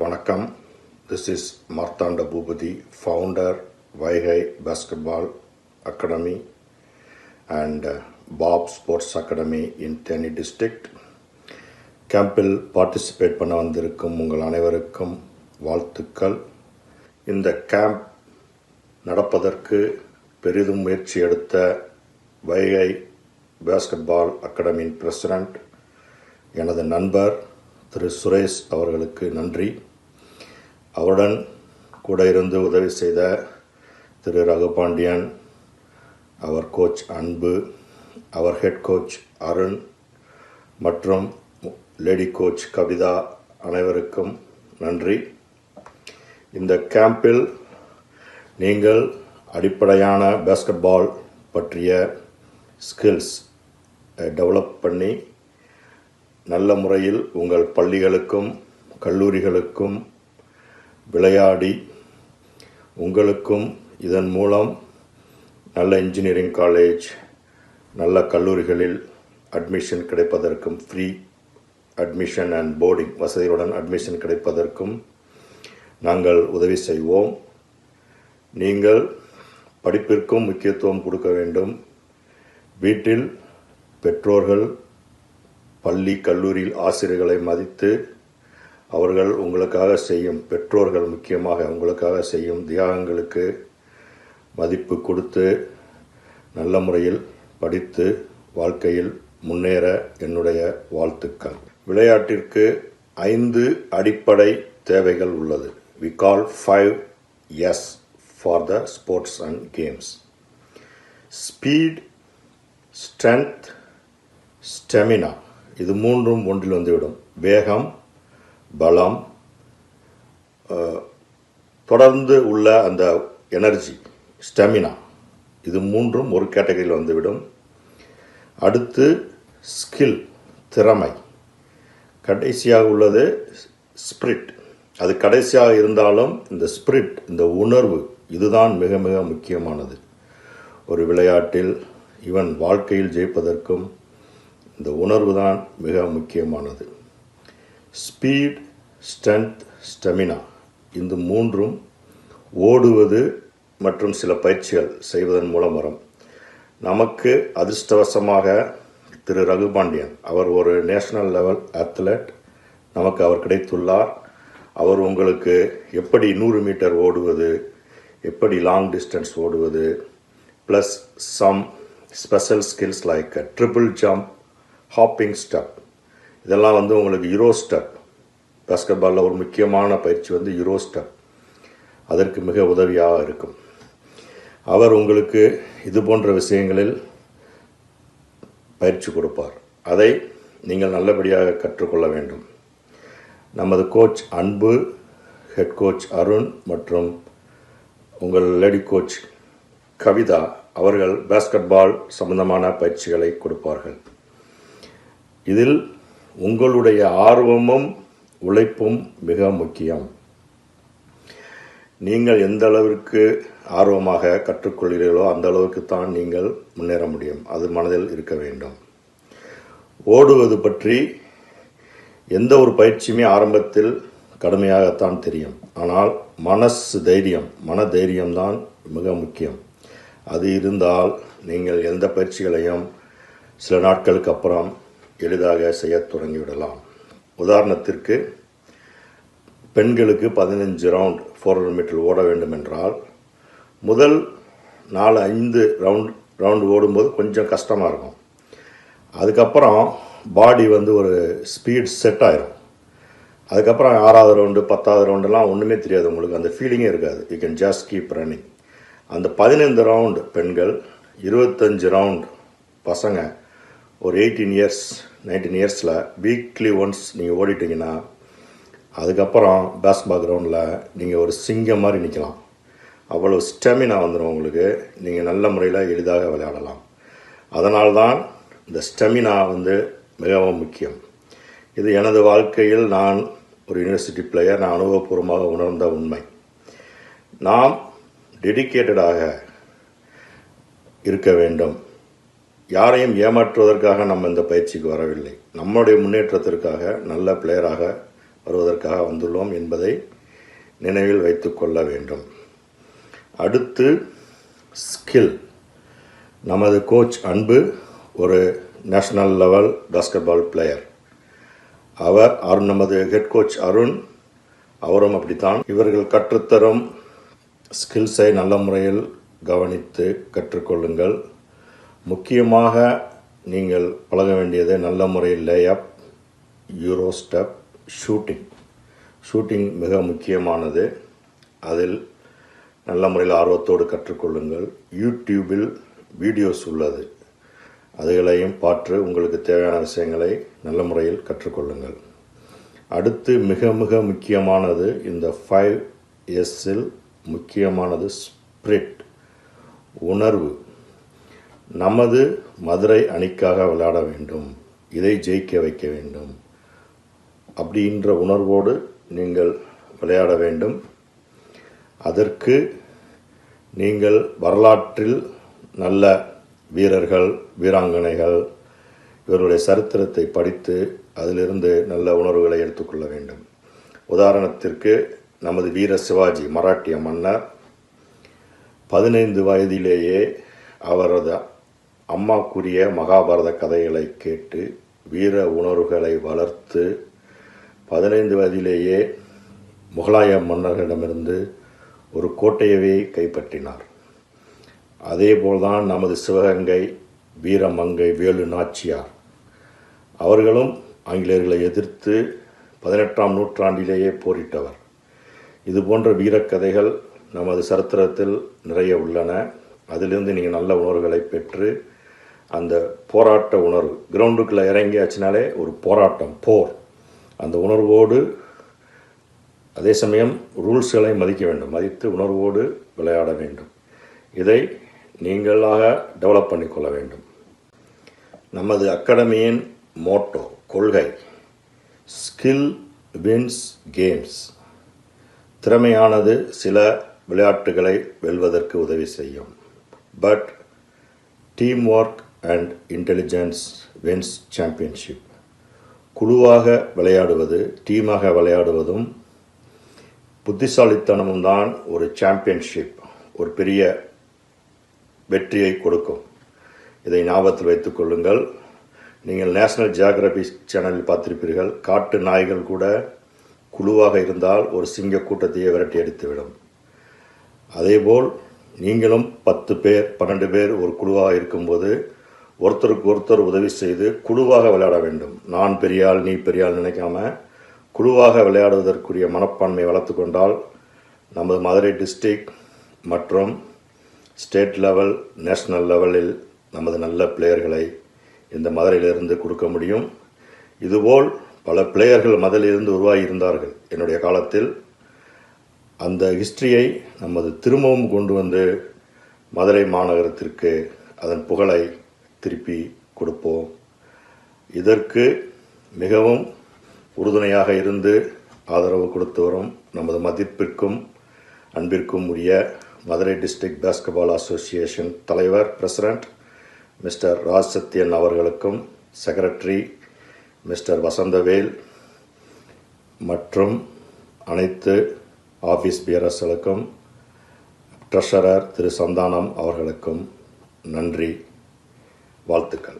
வணக்கம். This is Marthanda Bhupati, founder Vaigai Basketball Academy and Bob Sports Academy in Theni District. கேம்பில் participate பண்ண வந்திருக்கும் உங்கள் அனைவருக்கும் வாழ்த்துக்கள். இந்த கேம்ப் நடப்பதற்கு பெரிதும் முயற்சி எடுத்த வைகை பாஸ்கெட்பால் அகாடமியின் பிரசிடெண்ட் எனது நண்பர் திரு சுரேஷ் அவர்களுக்கு நன்றி. அவருடன் கூட இருந்து உதவி செய்த திரு ரகுபாண்டியன், அவர் கோச் அன்பு, அவர் ஹெட் கோச் அருண் மற்றும் லேடி கோச் கவிதா அனைவருக்கும் நன்றி. இந்த கேம்பில் நீங்கள் அடிப்படையான பாஸ்கெட்பால் பற்றிய ஸ்கில்ஸ் டெவலப் பண்ணி நல்ல முறையில் உங்கள் பள்ளிகளுக்கும் கல்லூரிகளுக்கும் விளையாடி உங்களுக்கும் இதன் மூலம் நல்ல இன்ஜினியரிங் காலேஜ், நல்ல கல்லூரிகளில் அட்மிஷன் கிடைப்பதற்கும், ஃப்ரீ அட்மிஷன் அண்ட் போர்டிங் வசதியுடன் அட்மிஷன் கிடைப்பதற்கும் நாங்கள் உதவி செய்வோம். நீங்கள் படிப்பிற்கும் முக்கியத்துவம் கொடுக்க வேண்டும். வீட்டில் பெற்றோர்கள் பள்ளி கல்லூரியில் ஆசிரியர்களை மதித்து அவர்கள் உங்களுக்காக செய்யும், பெற்றோர்கள் முக்கியமாக உங்களுக்காக செய்யும் தியாகங்களுக்கு மதிப்பு கொடுத்து நல்ல முறையில் படித்து வாழ்க்கையில் முன்னேற என்னுடைய வாழ்த்துக்கள். விளையாட்டிற்கு 5 அடிப்படை தேவைகள் உள்ளது. We call 5 S for the sports and games. Speed, strength, stamina. இது மூன்றும் ஒன்றில் வந்துவிடும். வேகம், பலம், தொடர்ந்து உள்ள அந்த எனர்ஜி, ஸ்டெமினா, இது மூன்றும் ஒரு கேட்டகரியில் வந்துவிடும். அடுத்து ஸ்கில், திறமை. கடைசியாக உள்ளது ஸ்பிரிட். அது கடைசியாக இருந்தாலும் இந்த ஸ்பிரிட், இந்த உணர்வு, இதுதான் மிக மிக முக்கியமானது. ஒரு விளையாட்டில் இவன் வாழ்க்கையில் ஜெயிப்பதற்கும் இந்த உணர்வு தான் மிக முக்கியமானது. ஸ்பீட், ஸ்ட்ரென்த், ஸ்டெமினா, இந்த மூன்றும் ஓடுவது மற்றும் சில பயிற்சிகள் செய்வதன் மூலம் வரும். நமக்கு அதிர்ஷ்டவசமாக திரு ரகுபாண்டியன், அவர் ஒரு நேஷனல் லெவல் அத்லெட், நமக்கு அவர் கிடைத்துள்ளார். அவர் உங்களுக்கு எப்படி 100 மீட்டர் ஓடுவது, எப்படி லாங் டிஸ்டன்ஸ் ஓடுவது, plus some special skills like triple jump, hopping step, இதெல்லாம் உங்களுக்கு யூரோ ஸ்டெப், பாஸ்கெட்பாலில் ஒரு முக்கியமான பயிற்சி யூரோ ஸ்டெப், அதற்கு மிக உதவியாக இருக்கும். அவர் உங்களுக்கு இது போன்ற விஷயங்களில் பயிற்சி கொடுப்பார். அதை நீங்கள் நல்லபடியாக கற்றுக்கொள்ள வேண்டும். நமது கோச் அன்பு, ஹெட் கோச் அருண் மற்றும் உங்கள் லேடி கோச் கவிதா அவர்கள் பாஸ்கெட்பால் சம்பந்தமான பயிற்சிகளை கொடுப்பார்கள். இதில் உங்களுடைய ஆர்வமும் உழைப்பும் மிக முக்கியம். நீங்கள் எந்த அளவிற்கு ஆர்வமாக கற்றுக்கொள்கிறீர்களோ அந்த அளவுக்கு தான் நீங்கள் முன்னேற முடியும். அது மனதில் இருக்க வேண்டும். ஓடுவது பற்றி எந்த ஒரு பயிற்சியுமே ஆரம்பத்தில் கடுமையாகத்தான் தெரியும். ஆனால் மன தைரியம்தான் மிக முக்கியம். அது இருந்தால் நீங்கள் எந்த பயிற்சிகளையும் சில நாட்களுக்கு அப்புறம் எளிதாக செய்ய தொடங்கிவிடலாம். உதாரணத்திற்கு, பெண்களுக்கு 15 ரவுண்ட் 400 மீட்டர் ஓட வேண்டும் என்றால் முதல் 4-5 ரவுண்டு ஓடும்போது கொஞ்சம் கஷ்டமாக இருக்கும். அதுக்கப்புறம் பாடி ஒரு ஸ்பீட் செட் ஆயிரும். அதுக்கப்புறம் 6வது ரவுண்டு 10வது ரவுண்டெல்லாம் ஒன்றுமே தெரியாது, உங்களுக்கு அந்த ஃபீலிங்கே இருக்காது. You can just keep running. அந்த 15 ரவுண்டு பெண்கள், 25 ரவுண்ட் பசங்க, ஒரு 18 இயர்ஸ் 19 இயர்ஸில் வீக்லி ஒன்ஸ் நீங்கள் ஓடிட்டிங்கன்னா அதுக்கப்புறம் பாஸ்கெட்பால் கிரவுண்டில் நீங்கள் ஒரு சிங்கம் மாதிரி நிற்கலாம். அவ்வளோ ஸ்டெமினா வந்துடும் உங்களுக்கு. நீங்கள் நல்ல முறையில் எளிதாக விளையாடலாம். அதனால்தான் இந்த ஸ்டெமினா மிகவும் முக்கியம். இது எனது வாழ்க்கையில் நான் ஒரு யூனிவர்சிட்டி பிளேயர், நான் அனுபவபூர்வமாக உணர்ந்த உண்மை. நாம் டெடிக்கேட்டடாக இருக்க வேண்டும். யாரையும் ஏமாற்றுவதற்காக நம்ம இந்த பயிற்சிக்கு வரவில்லை. நம்முடைய முன்னேற்றத்திற்காக நல்ல பிளேயராக வருவதற்காக வந்துள்ளோம் என்பதை நினைவில் வைத்து கொள்ள வேண்டும். அடுத்து ஸ்கில். நமது கோச் அன்பு ஒரு நேஷனல் லெவல் பாஸ்கெட்பால் பிளேயர். நமது ஹெட் கோச் அருண் அவரும் அப்படித்தான். இவர்கள் கற்றுத்தரும் ஸ்கில்ஸை நல்ல முறையில் கவனித்து கற்றுக்கொள்ளுங்கள். முக்கியமாக நீங்கள் பழக வேண்டியது நல்ல முறையில் லேஅப், யூரோ ஸ்டெப், ஷூட்டிங் மிக முக்கியமானது. அதில் நல்ல முறையில் ஆர்வத்தோடு கற்றுக்கொள்ளுங்கள். யூடியூபில் வீடியோஸ் உள்ளது, அதுகளையும் பார்த்து உங்களுக்கு தேவையான விஷயங்களை நல்ல முறையில் கற்றுக்கொள்ளுங்கள். அடுத்து மிக மிக முக்கியமானது இந்த 5Sல் முக்கியமானது ஸ்பிரிட், உணர்வு. நமது மதுரை அணிக்காக விளையாட வேண்டும், இதை ஜெயிக்க வைக்க வேண்டும் அப்படின்ற உணர்வோடு நீங்கள் விளையாட வேண்டும். அதற்கு நீங்கள் வரலாற்றில் நல்ல வீரர்கள், வீராங்கனைகள் இவருடைய சரித்திரத்தை படித்து அதிலிருந்து நல்ல உணர்வுகளை எடுத்துக்கொள்ள வேண்டும். உதாரணத்திற்கு நமது வீர சிவாஜி, மராட்டிய மன்னர், 15 வயதிலேயே அவரது அம்மா கூறிய மகாபாரத கதைகளை கேட்டு வீர உணர்வுகளை வளர்த்து 15 வயதிலேயே முகலாய மன்னர்களிடமிருந்து ஒரு கோட்டையவே கைப்பற்றினார். அதேபோல்தான் நமது சிவகங்கை வீரமங்கை வேலு நாச்சியார், அவர்களும் ஆங்கிலேயர்களை எதிர்த்து 18ஆம் நூற்றாண்டிலேயே போரிட்டவர். இது போன்ற வீரக்கதைகள் நமது சரித்திரத்தில் நிறைய உள்ளன. அதிலிருந்து நீங்கள் நல்ல உணர்வுகளை பெற்று அந்த போராட்ட உணர்வு, கிரவுண்டுக்குள்ளே இறங்கியாச்சுனாலே ஒரு போராட்டம், போர், அந்த உணர்வோடு, அதே சமயம் ரூல்ஸ்களை மதிக்க வேண்டும், மதித்து உணர்வோடு விளையாட வேண்டும். இதை நீங்களாக டெவலப் பண்ணிக்கொள்ள வேண்டும். நமது அகாடமியின் மோட்டோ, கொள்கை, ஸ்கில் வின்ஸ் கேம்ஸ். திறமையானது சில விளையாட்டுகளை வெல்வதற்கு உதவி செய்யும். But team work and intelligence wins championship. குழுவாக விளையாடுவது, டீமாக விளையாடுவதும் புத்திசாலித்தனமும் தான் ஒரு சாம்பியன்ஷிப், ஒரு பெரிய வெற்றியை கொடுக்கும். இதை ஞாபகத்தில் வைத்துக் கொள்ளுங்கள். நீங்கள் நேஷனல் ஜியாகிரபி சேனலில் பார்த்திருப்பீர்கள், காட்டு நாய்கள் கூட குழுவாக இருந்தால் ஒரு சிங்க கூட்டத்தையே விரட்டி அடித்துவிடும். அதேபோல் நீங்களும் 10 பேர் 12 பேர் ஒரு குழுவாக இருக்கும்போது ஒருத்தருக்கு ஒருத்தர் உதவி செய்து குழுவாக விளையாட வேண்டும். நான் பெரியாள், நீ பெரியாள் நினைக்காம குழுவாக விளையாடுவதற்குரிய மனப்பான்மை வளர்த்து கொண்டால் நமது மதுரை டிஸ்ட்ரிக்ட் மற்றும் ஸ்டேட் லெவல், நேஷனல் லெவலில் நமது நல்ல பிளேயர்களை இந்த மதுரையிலிருந்து கொடுக்க முடியும். இதுபோல் பல பிளேயர்கள் மதுரையிலிருந்து உருவாகி இருந்தார்கள் என்னுடைய காலத்தில். அந்த ஹிஸ்டரியை நமது திரும்பவும் கொண்டு வந்து மதுரை மாநகரத்திற்கு அதன் புகழை திருப்பி கொடுப்போம். இதற்கு மிகவும் உறுதுணையாக இருந்து ஆதரவு கொடுத்து வரும் நமது மதிப்பிற்கும் அன்பிற்கும் உரிய மதுரை டிஸ்ட்ரிக்ட் பாஸ்கெட்பால் அசோசியேஷன் தலைவர், பிரசிடென்ட் மிஸ்டர் ராஜ் சத்யன் அவர்களுக்கும், செக்ரட்டரி மிஸ்டர் வசந்தவேல் மற்றும் அனைத்து ஆஃபீஸ் பியரர்களுக்கும், ட்ரெஷரர் திரு சந்தானம் அவர்களுக்கும் நன்றி, வாழ்த்துக்கள்.